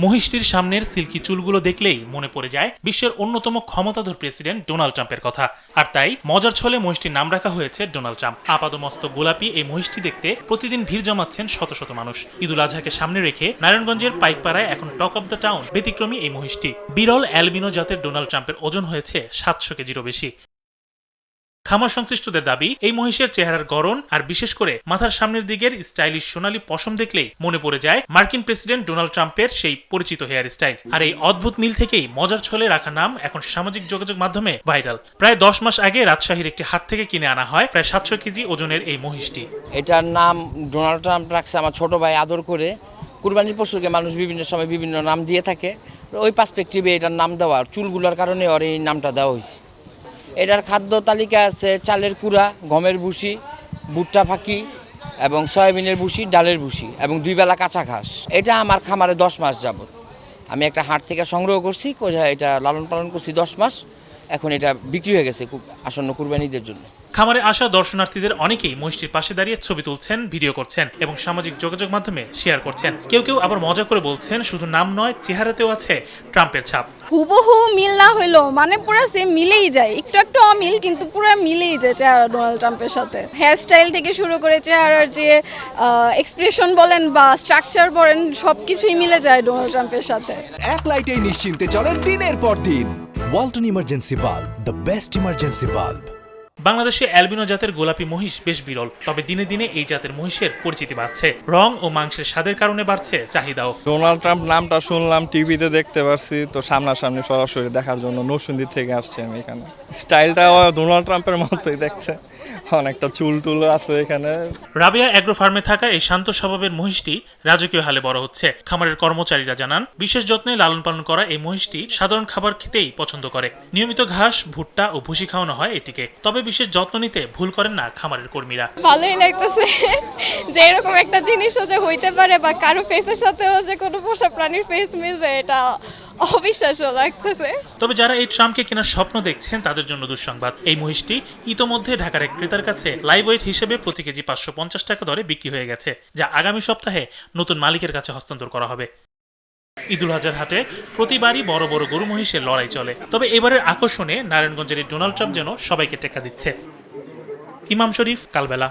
মহিষটির সামনের সিল্কি চুলগুলো দেখলেই মনে পড়ে যায় বিশ্বের অন্যতম ক্ষমতাধর প্রেসিডেন্ট ডোনাল্ড ট্রাম্পের কথা। আর তাই মজার ছলে মহিষটির নাম রাখা হয়েছে ডোনাল্ড ট্রাম্প। আপাদমস্তক গোলাপি এই মহিষটি দেখতে প্রতিদিন ভিড় জমাচ্ছেন শত শত মানুষ। ঈদুল আজহাকে সামনে রেখে নারায়ণগঞ্জের পাইকপাড়ায় এখন টক অব দ্য টাউন ব্যতিক্রমী এই মহিষটি। বিরল অ্যালবিনো জাতের ডোনাল্ড ট্রাম্পের ওজন হয়েছে 700 কেজিরও বেশি। খামার সংশ্লিষ্টদের দাবি, এই মহিষের চেহারার গড়ন আর বিশেষ করে মাথার সামনের দিকের স্টাইলিশ সোনালী পশম দেখলেই মনে পড়ে যায় মার্কিন প্রেসিডেন্ট ডোনাল্ড ট্রাম্পের সেই পরিচিত হেয়ার স্টাইল। আর এই অদ্ভুত মিল থেকেই মজার ছলে রাখা নাম এখন সামাজিক যোগাযোগ মাধ্যমে ভাইরাল। প্রায় 10 মাস আগে রাজশাহীর একটি হাট থেকে কিনে আনা হয় প্রায় 700 কেজি ওজনের এই মহিষটি। এটার নাম ডোনাল্ড ট্রাম্প রাখছে আমার ছোট ভাই আদর করে। কুরবানির পশুকে মানুষ বিভিন্ন সময় বিভিন্ন নাম দিয়ে থাকে, ওই পার্সপেক্টিভে এটার নাম দেওয়া, চুলগুলোর কারণে ওর এই নামটা দেওয়া হয়েছে। এটার খাদ্য তালিকা আছে চালের কুড়া, গমের ভুসি, ভুট্টা ফাঁকি এবং সয়াবিনের ভুসি, ডালের ভুসি এবং 2 বেলা কাঁচা ঘাস। এটা আমার খামারে 10 মাস যাবত। আমি একটা হাট থেকে সংগ্রহ করছি, এটা লালন পালন করছি 10 মাস। এখন এটা বিক্রি হয়ে গেছে আসন্ন কুরবানিদের জন্য। খামারে আসা দর্শনার্থীদের অনেকেই মহিষটির পাশে দাঁড়িয়ে ছবি তুলছেন, ভিডিও করছেন এবং সামাজিক যোগাযোগ মাধ্যমে শেয়ার করছেন। কেউ কেউ আবার মজা করে বলছেন, শুধু নাম নয়, চেহারাতেও আছে ট্রাম্পের ছাপ। হুবহু মিল না হইলো মানে পুরো সেম মিলেই যায়, একটু একটু অমিল কিন্তু পুরো মিলেই যায় চেহারা ডোনাল্ড ট্রাম্পের সাথে। হেয়ার স্টাইল থেকে শুরু করে চেহারার যে এক্সপ্রেশন বলেন বা স্ট্রাকচার বলেন, সবকিছুই মিলে যায় ডোনাল্ড ট্রাম্পের সাথে। এক লাইটেই নিশ্চিন্তে চলে দিনের পর দিন। Walton emergency bulb, the best emergency bulb. বাংলাদেশে অ্যালবিনো জাতের গোলাপি মহিষ বেশ বিরল, তবে দিনে দিনে এই জাতের মহিষের পরিচিতি বাড়ছে। রং ও মাংসের স্বাদের কারণে বাড়ছে চাহিদাও। ডোনাল্ড ট্রাম্প নামটা শুনলাম, টিভিতে দেখতে পারছি, তো সামনাসামনি সরাসরি দেখার জন্য নরসিংদী থেকে আসছি আমি এখানে। স্টাইলটাও ডোনাল্ড ট্রাম্পের মতোই দেখতে, অনেকটা চুল টুল আছে এখানে। রাবেয়া অ্যাগ্রো ফার্মে থাকা এই শান্ত স্বভাবের মহিষটি রাজকীয় হালে বড় হচ্ছে। খামারের কর্মচারীরা জানান, বিশেষ যত্নে লালন পালন করা এই মহিষটি সাধারণ খাবার খেতেই পছন্দ করে। নিয়মিত ঘাস, ভুট্টা ও ভুসি খাওয়ানো হয় এটিকে। তবে বিশেষ যত্ন নিতে ভুল করেন না খামারের কর্মীরা। ভালোই লাগতেছে যে এরকম একটা জিনিসও যে হইতে পারে বা কারো ফেসের সাথেও যে কোনো পোষা প্রাণীর ফেস মিলবে, এটা অবিশ্বাস্য লাগতেছে। তবে যারা এই ট্রাম্পকে কেনার স্বপ্ন দেখছেন তাদের জন্য দুঃসংবাদ। এই মহিষটি ইতোমধ্যে ঢাকার এক ক্রেতার কাছে লাইভ ওয়েট হিসেবে প্রতি কেজি 550 টাকা দরে বিক্রি হয়ে গেছে, যা আগামী সপ্তাহে নতুন মালিকের কাছে হস্তান্তর করা হবে। ঈদুল আজহার হাটে প্রতিবারই বড় বড় গরু মহিষের লড়াই চলে, তবে এবারের আকর্ষণে নারায়ণগঞ্জের ডোনাল্ড ট্রাম্প যেন সবাইকে টেক্কা দিচ্ছে। ইমাম শরীফ, কালবেলা।